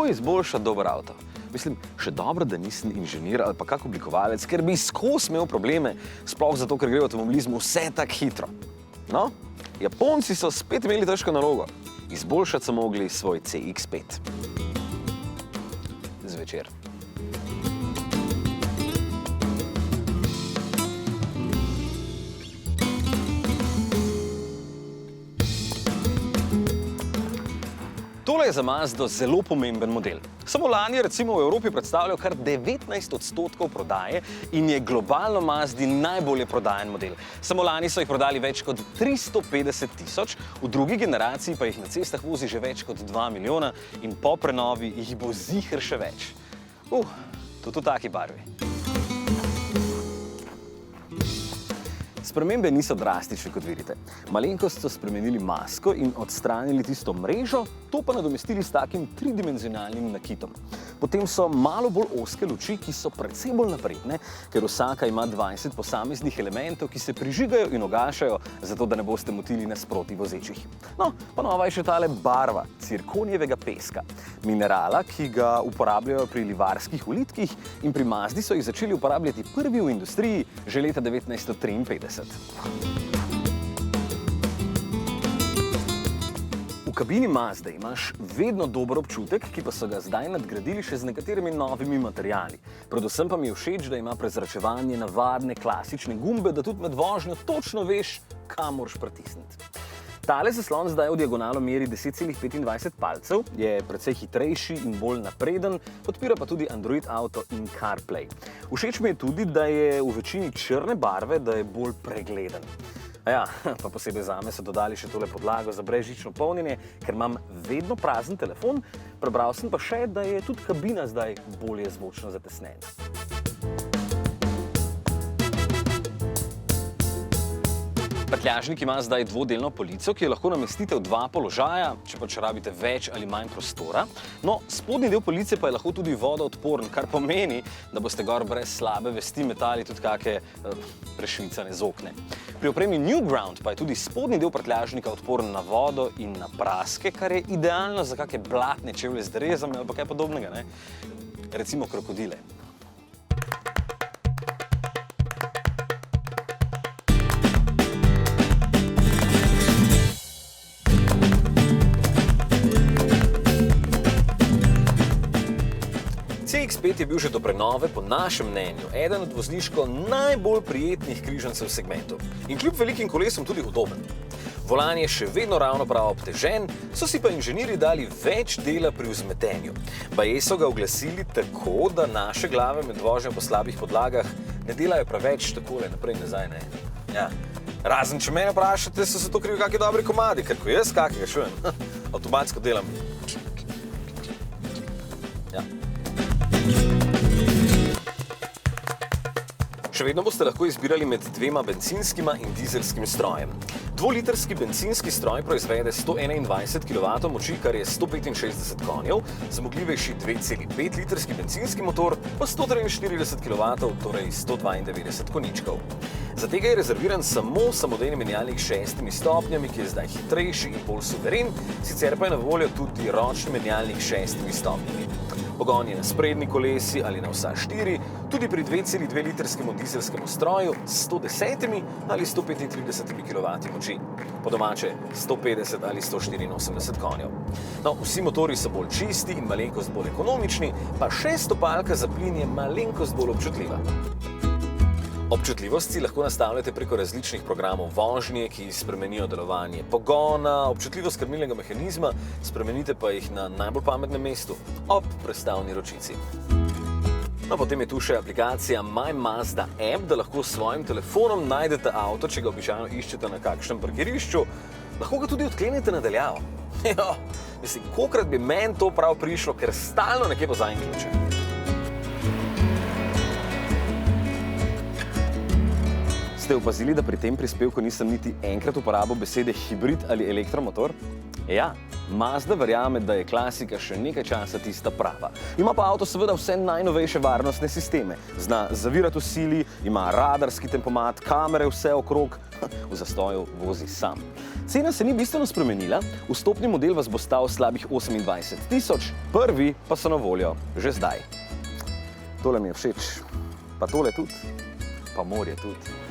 kako izboljšati dober avto. Mislim, še dobro, da nisem inženir ali pa kak oblikovalec, ker bi skozi imel probleme, sploh zato, ker gre v avtomobilizmu vse tako hitro. No, Japonci so spet imeli težko nalogo. Izboljšati so mogli svoj CX-5. Zvečer. Tole je za Mazdo zelo pomemben model. Samo lani je recimo v Evropi predstavljal kar 19% prodaje in je globalno Mazdi najbolje prodajan model. Samo lani so jih prodali več kot 350 tisoč, v drugi generaciji pa jih na cestah vozi že več kot 2 milijona in po prenovi jih bo ziher še več. Tudi v taki barvi. Spremembe niso drastične, kot vidite. Malenkost so spremenili masko in odstranili tisto mrežo, to pa nadomestili s takim tridimenzionalnim nakitom. Potem so malo bolj ozke luči, ki so precej bolj napredne, ker vsaka ima 20 posameznih elementov, ki se prižigajo in ugašajo, zato da ne boste motili nasproti vozečih. No, pa nova je še tale barva cirkonijevega peska, minerala, ki ga uporabljajo pri livarskih ulitkih in pri Mazdi so jih začeli uporabljati prvi v industriji že leta 1953. V kabini Mazde imaš vedno dober občutek, ki pa so ga zdaj nadgradili še z nekaterimi novimi materiali. Predvsem pa mi je všeč, da ima prezračevanje navadne klasične gumbe, da tudi med vožnjo točno veš, kam moraš pritisniti. Tale zaslon zdaj v diagonalo meri 10,25 palcev, je precej hitrejši in bolj napreden, podpira pa tudi Android Auto in CarPlay. Všeč mi je tudi, da je v večini črne barve, da je bolj pregleden. Pa posebej zame so dodali še tole podlago za brezžično polnjenje, ker imam vedno prazen telefon, prebral sem pa še, da je tudi kabina zdaj bolje zvočno zatesnjena. Prtljažnik ima zdaj dvodelno polico, ki jo lahko namestite v dva položaja, če pač rabite več ali manj prostora. No, spodnji del police pa je lahko tudi vodoodporen, kar pomeni, da boste gor brez slabe vesti metali tudi kake prešvicane z okne. Pri opremi Newground pa je tudi spodnji del prtljažnika odporen na vodo in na praske, kar je idealno za kake blatne čevlje z derezami ali pa kaj podobnega, ne? Recimo krokodile. CX-5 je bil že do prenove, po našem mnenju, eden od vozniško najbolj prijetnih križancev v segmentu. In kljub velikim kolesom tudi udoben. Volan je še vedno ravno prav obtežen, so si pa inženirji dali več dela pri vzmetenju. Baje so ga oglasili tako, da naše glave med vožnjo po slabih podlagah ne delajo preveč takole naprej nazaj, ne. Ja. Razen, če mene vprašate, so se to krivi kakšni dobri komadi, ker ko jaz kakega čujem, avtomatsko delam. Ja. Še vedno boste lahko izbirali med dvema bencinskima in dizelskim strojem. Dvolitrski bencinski stroj proizvede 121 kW moči, kar je 165 konjev, zmogljivejši 2,5 litrski bencinski motor pa 143 kW, torej 192 konjičkov. Za tega je rezerviran samo samodejni menjalnik s 6 stopnjami, ki je zdaj hitrejši in bolj suveren, sicer pa je na voljo tudi ročni menjalnik s 6 stopnjami. Pogon je na sprednji kolesi ali na vsa 4, tudi pri 2,2 litrskemu dizelskemu stroju s 110 ali 135 kW moči. Po domače 150 ali 184 konjev. No, vsi motorji so bolj čisti in malenkost bolj ekonomični, pa še stopalka za plin je malenkost bolj občutljiva. Občutljivost si lahko nastavljate preko različnih programov vožnje, ki spremenijo delovanje pogona, občutljivost krmilnega mehanizma, spremenite pa jih na najbolj pametnem mestu, ob prestavni ročici. No, potem je tu še aplikacija My Mazda App, da lahko s svojim telefonom najdete avto, če ga običajno iščete na kakšnem parkirišču, lahko ga tudi odklenete na daljavo. Mislim, kolikrat bi meni to prav prišlo, ker stalno nekje pozajim ključe. Ste opazili, da pri tem prispevku nisem niti enkrat uporabil besede hibrid ali elektromotor? Ja, Mazda verjame, da je klasika še nekaj časa tista prava. Ima pa avto seveda vse najnovejše varnostne sisteme. Zna zavirati v sili, ima radarski tempomat, kamere vse okrog, v zastoju vozi sam. Cena se ni bistveno spremenila, vstopni model vas bo stal slabih 28 000, prvi pa so na voljo že zdaj. Tole mi je všeč, pa tole tudi, pa morje tudi.